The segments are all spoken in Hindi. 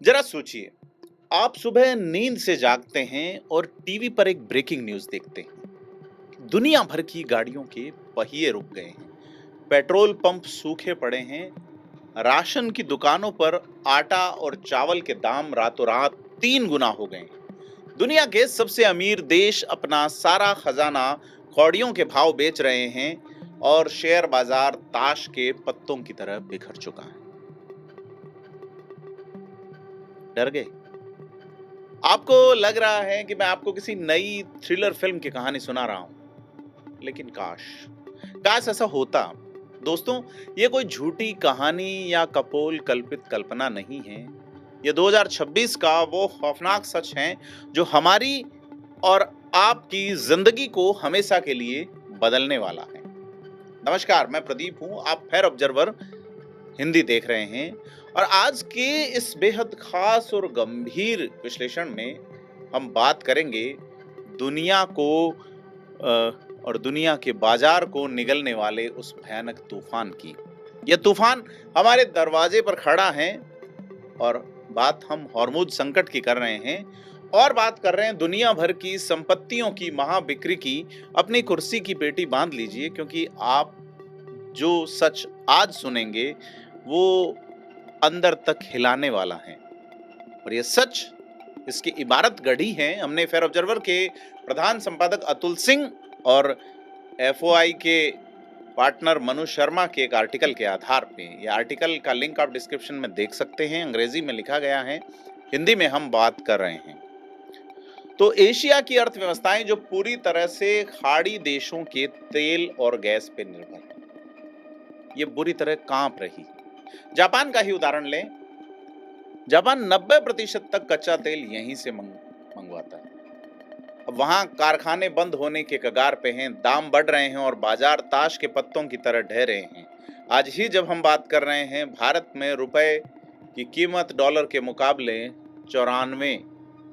जरा सोचिए, आप सुबह नींद से जागते हैं और टीवी पर एक ब्रेकिंग न्यूज़ देखते हैं। दुनिया भर की गाड़ियों के पहिए रुक गए हैं, पेट्रोल पंप सूखे पड़े हैं, राशन की दुकानों पर आटा और चावल के दाम रातों रात 3 गुना हो गए हैं। दुनिया के सबसे अमीर देश अपना सारा खजाना कौड़ियों के भाव बेच रहे हैं और शेयर बाजार ताश के पत्तों की तरह बिखर चुका है। डर गए? आपको लग रहा है कि मैं आपको किसी नई थ्रिलर फिल्म की कहानी सुना रहा हूं, लेकिन काश काश ऐसा होता। दोस्तों, ये कोई झूठी कहानी या कपोल कल्पित कल्पना नहीं है। ये 2026 का वो खौफनाक सच है जो हमारी और आपकी जिंदगी को हमेशा के लिए बदलने वाला है। नमस्कार, मैं प्रदीप हूं, आप फेयर ऑब्जर्वर हिंदी देख रहे हैं। और आज के इस बेहद खास और गंभीर विश्लेषण में हम बात करेंगे दुनिया को और दुनिया के बाजार को निगलने वाले उस भयानक तूफान की। यह तूफान हमारे दरवाजे पर खड़ा है और बात हम हॉर्मुज संकट की कर रहे हैं और बात कर रहे हैं दुनिया भर की संपत्तियों की महाबिक्री की। अपनी कुर्सी की पेटी बांध लीजिए, क्योंकि आप जो सच आज सुनेंगे वो अंदर तक हिलाने वाला है। और ये सच, इसकी इबारत गढ़ी है हमने फेयर ऑब्जर्वर के प्रधान संपादक अतुल सिंह और एफओआई के पार्टनर मनु शर्मा के एक आर्टिकल के आधार पे। ये आर्टिकल का लिंक आप डिस्क्रिप्शन में देख सकते हैं, अंग्रेजी में लिखा गया है, हिंदी में हम बात कर रहे हैं। तो एशिया की अर्थव्यवस्थाएं जो पूरी तरह से खाड़ी देशों के तेल और गैस पे निर्भर है, ये बुरी तरह कांप रही। जापान का ही उदाहरण लें। जापान 90% तक कच्चा तेल यहीं से मंगवाता है। अब वहां कारखाने बंद होने के कगार पे हैं, दाम बढ़ रहे हैं और बाजार ताश के पत्तों की तरह ढह रहे हैं। आज ही जब हम बात कर रहे हैं, भारत में रुपए की कीमत डॉलर के मुकाबले 94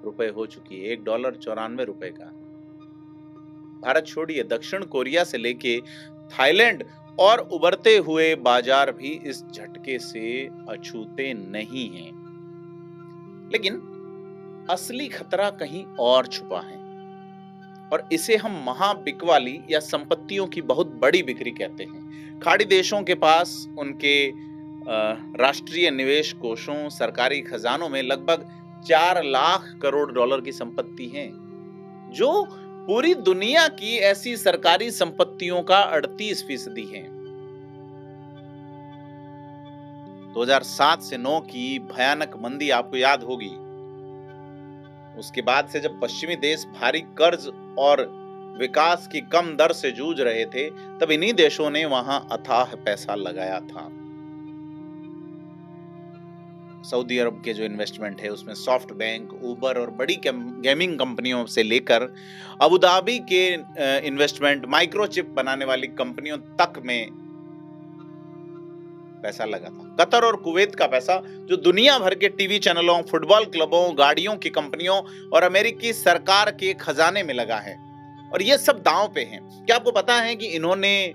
रुपए हो चुकी है। $1 94 रुपए का। भारत छोड़िए, दक्षिण कोरिया से लेके थाईलैंड और उभरते हुए बाजार भी इस झटके से अछूते नहीं हैं। लेकिन असली खतरा कहीं और छुपा है और इसे हम महाबिकवाली या संपत्तियों की बहुत बड़ी बिक्री कहते हैं। खाड़ी देशों के पास उनके राष्ट्रीय निवेश कोषों, सरकारी खजानों में लगभग 4 लाख करोड़ डॉलर की संपत्ति है, जो पूरी दुनिया की ऐसी सरकारी संपत्तियों का 38% है। 2007 से 9 की भयानक मंदी आपको याद होगी। उसके बाद से जब पश्चिमी देश भारी कर्ज और विकास की कम दर से जूझ रहे थे, तब इन्हीं देशों ने वहां अथाह पैसा लगाया था। सऊदी अरब के जो इन्वेस्टमेंट है उसमें सॉफ्ट बैंक, उबर और बड़ी गेमिंग कंपनियों से लेकर अबू धाबी के इन्वेस्टमेंट, माइक्रोचिप बनाने वाली कंपनियों तक में पैसा लगा था। कतर और कुवैत का पैसा जो दुनिया भर के टीवी चैनलों, फुटबॉल क्लबों, गाड़ियों की कंपनियों और अमेरिकी सरकार के खजाने में लगा है। और ये सब दांव पे हैं। क्या आपको पता है कि इन्होंने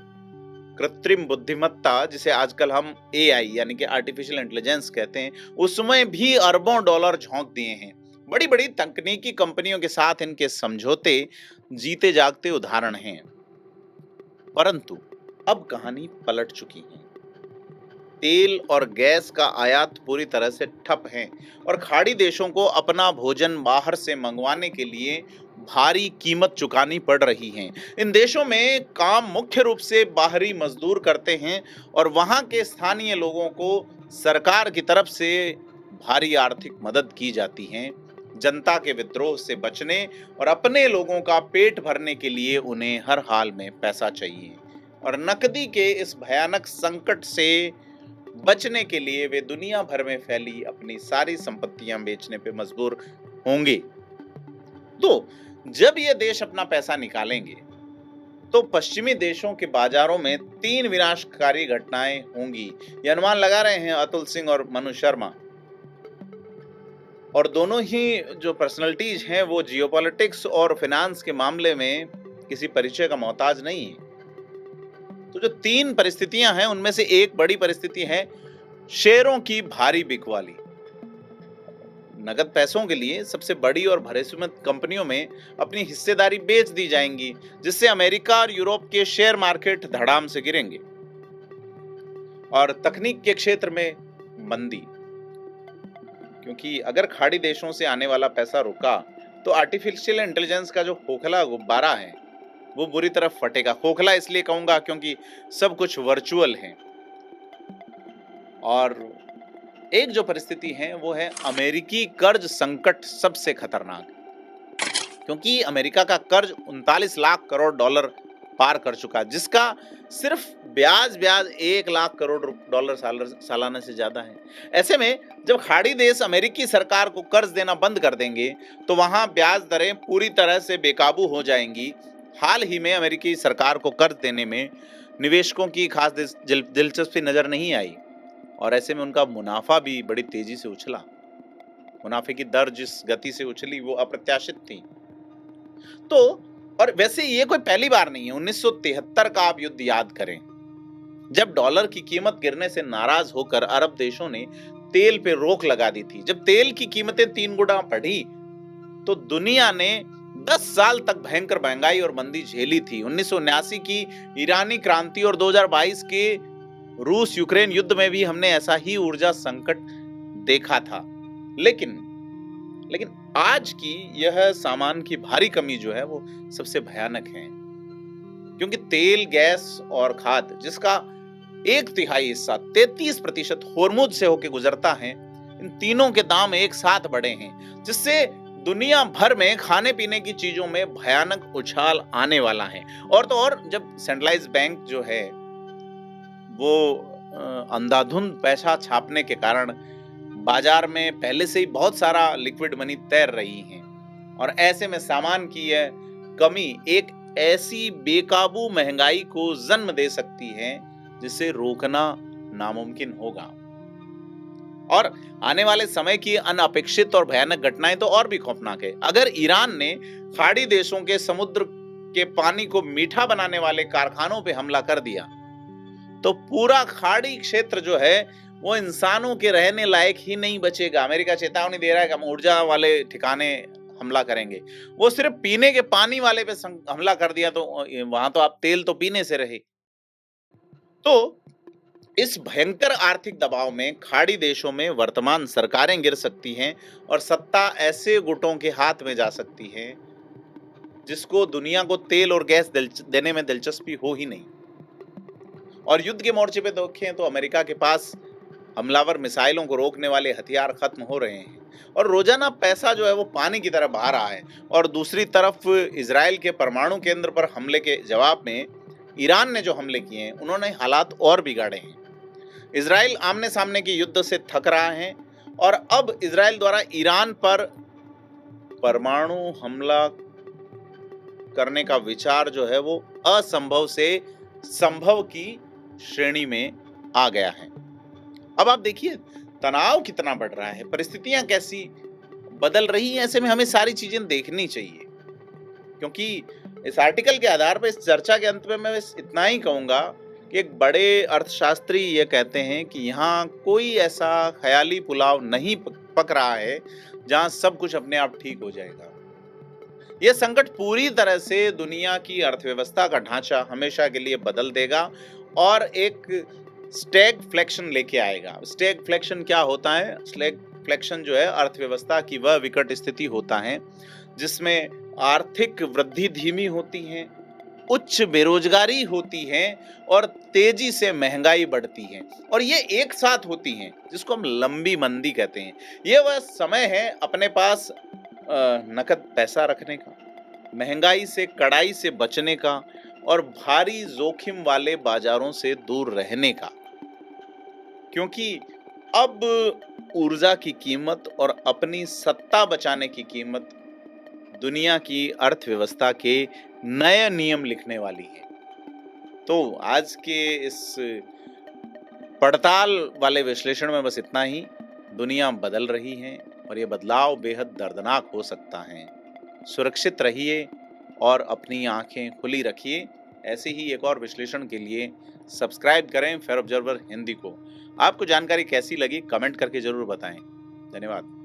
कृत्रिम बुद्धिमत्ता, जिसे आजकल हम एआई यानी कि आर्टिफिशियल इंटेलिजेंस कहते हैं, उसमें भी अरबों डॉलर झोंक दिए हैं। बड़ी बड़ी तकनीकी कंपनियों के साथ इनके समझौते जीते जागते उदाहरण हैं। परंतु अब कहानी पलट चुकी है। तेल और गैस का आयात पूरी तरह से ठप है और खाड़ी देशों को अपना भोजन बाहर से मंगवाने के लिए भारी कीमत चुकानी पड़ रही है। इन देशों में काम मुख्य रूप से बाहरी मजदूर करते हैं और वहां के स्थानीय लोगों को सरकार की तरफ से भारी आर्थिक मदद की जाती है। जनता के विद्रोह से बचने और अपने लोगों का पेट भरने के लिए उन्हें हर हाल में पैसा चाहिए और नकदी के इस भयानक संकट से बचने के लिए वे दुनिया भर में फैली अपनी सारी संपत्तियां बेचने पे मजबूर होंगे। तो जब ये देश अपना पैसा निकालेंगे तो पश्चिमी देशों के बाजारों में 3 विनाशकारी घटनाएं होंगी। ये अनुमान लगा रहे हैं अतुल सिंह और मनु शर्मा। और दोनों ही जो पर्सनैलिटीज हैं वो जियोपॉलिटिक्स और फाइनेंस के मामले में किसी परिचय का मोहताज नहीं है। तो जो 3 परिस्थितियां हैं उनमें से एक बड़ी परिस्थिति है शेयरों की भारी बिकवाली। नगद पैसों के लिए सबसे बड़ी और भरोसेमंद कंपनियों में अपनी हिस्सेदारी बेच दी जाएंगी, जिससे अमेरिका और यूरोप के शेयर मार्केट धड़ाम से गिरेंगे। और तकनीक के क्षेत्र में मंदी, क्योंकि अगर खाड़ी देशों से आने वाला पैसा रुका तो आर्टिफिशियल इंटेलिजेंस का जो खोखला गुब्बारा है वो बुरी तरह फटेगा। खोखला इसलिए कहूंगा क्योंकि सब कुछ वर्चुअल है। और एक जो परिस्थिति है वो है अमेरिकी कर्ज संकट सबसे खतरनाक, क्योंकि अमेरिका का कर्ज 39 लाख करोड़ डॉलर पार कर चुका, जिसका सिर्फ ब्याज 1 लाख करोड़ डॉलर सालाना से ज्यादा है। ऐसे में जब खाड़ी देश अमेरिकी सरकार को कर्ज देना बंद कर देंगे तो वहां ब्याज दरें पूरी तरह से बेकाबू हो जाएंगी। हाल ही में अमेरिकी सरकार को कर्ज देने में निवेशकों की खास दिलचस्पी नजर नहीं आई, और ऐसे में उनका मुनाफा भी बड़ी तेजी से उछला। मुनाफे की दर जिस गति से उछली वो अप्रत्याशित थी। तो और वैसे ये कोई पहली बार नहीं है। 1973 का आप युद्ध याद करें, जब डॉलर की कीमत गिरने से नाराज होकर अरब देशों ने तेल पे रोक लगा दी थी। जब तेल की कीमतें 3 गुना बढ़ी तो दुनिया ने 10 साल तक भयंकर महंगाई और मंदी झेली थी। 1979 की ईरानी क्रांति और 2022 के रूस यूक्रेन युद्ध में भी हमने ऐसा ही ऊर्जा संकट देखा था। लेकिन आज की यह सामान की भारी कमी जो है वो सबसे भयानक है, क्योंकि तेल, गैस और खाद, जिसका 1/3 हिस्सा 33% होर्मुज से होकर गुजरता है, इन तीनों के दाम एक साथ बढ़े हैं, जिससे दुनिया भर में खाने पीने की चीजों में भयानक उछाल आने वाला है। और तो और जब सेंट्रलाइज बैंक जो है वो अंधाधुंध पैसा छापने के कारण बाजार में पहले से ही बहुत सारा लिक्विड मनी तैर रही है, और ऐसे में सामान की यह कमी एक ऐसी बेकाबू महंगाई को जन्म दे सकती है जिसे रोकना नामुमकिन होगा। और आने वाले समय की अनअपेक्षित और भयानक घटनाएं तो और भी खौफनाक है। अगर ईरान ने खाड़ी देशों के समुद्र के पानी को मीठा बनाने वाले कारखानों पे हमला कर दिया तो पूरा खाड़ी क्षेत्र जो है वो इंसानों के रहने लायक ही नहीं बचेगा। अमेरिका चेतावनी दे रहा है कि हम ऊर्जा वाले ठिकाने हमला करेंगे। वो सिर्फ पीने के पानी वाले पे हमला कर दिया तो वहां तो आप तेल तो पीने से रहे। तो इस भयंकर आर्थिक दबाव में खाड़ी देशों में वर्तमान सरकारें गिर सकती हैं और सत्ता ऐसे गुटों के हाथ में जा सकती है जिसको दुनिया को तेल और गैस देने में दिलचस्पी हो ही नहीं। और युद्ध के मोर्चे पे देखें तो अमेरिका के पास हमलावर मिसाइलों को रोकने वाले हथियार खत्म हो रहे हैं और रोजाना पैसा जो है वो पानी की तरह बहा रहा है। और दूसरी तरफ इजराइल के परमाणु केंद्र पर हमले के जवाब में ईरान ने जो हमले किए हैं उन्होंने हालात और बिगाड़े हैं। इजराइल आमने सामने के युद्ध से थक रहा है और अब इजराइल द्वारा ईरान पर परमाणु हमला करने का विचार जो है वो असंभव से संभव की श्रेणी में आ गया है। अब आप देखिए तनाव कितना बढ़ रहा है, परिस्थितियां कैसी बदल रही हैं। ऐसे में हमें सारी चीजें देखनी चाहिए, क्योंकि इस आर्टिकल के आधार पर इस चर्चा के अंत में मैं इतना ही कहूंगा कि एक बड़े अर्थशास्त्री ये कहते हैं कि यहाँ कोई ऐसा ख्याली पुलाव नहीं पक रहा है जहां सब कुछ अपने आप ठीक हो जाएगा। यह संकट पूरी तरह से दुनिया की अर्थव्यवस्था का ढांचा हमेशा के लिए बदल देगा और एक स्टैगफ्लेक्शन लेके आएगा। स्टैगफ्लेक्शन क्या होता है? स्टैगफ्लेक्शन जो है अर्थव्यवस्था की वह विकट स्थिति होता है जिसमें आर्थिक वृद्धि धीमी होती है, उच्च बेरोजगारी होती है और तेजी से महंगाई बढ़ती है, और ये एक साथ होती हैं, जिसको हम लंबी मंदी कहते हैं। ये वह समय है अपने पास नकद पैसा रखने का, महंगाई से कड़ाई से बचने का और भारी जोखिम वाले बाजारों से दूर रहने का, क्योंकि अब ऊर्जा की कीमत और अपनी सत्ता बचाने की कीमत दुनिया की अर्थव्यवस्था के नए नियम लिखने वाली है। तो आज के इस पड़ताल वाले विश्लेषण में बस इतना ही। दुनिया बदल रही है और ये बदलाव बेहद दर्दनाक हो सकता है। सुरक्षित रहिए और अपनी आंखें खुली रखिए। ऐसे ही एक और विश्लेषण के लिए सब्सक्राइब करें फेयर ऑब्जर्वर हिंदी को। आपको जानकारी कैसी लगी कमेंट करके जरूर बताएं। धन्यवाद।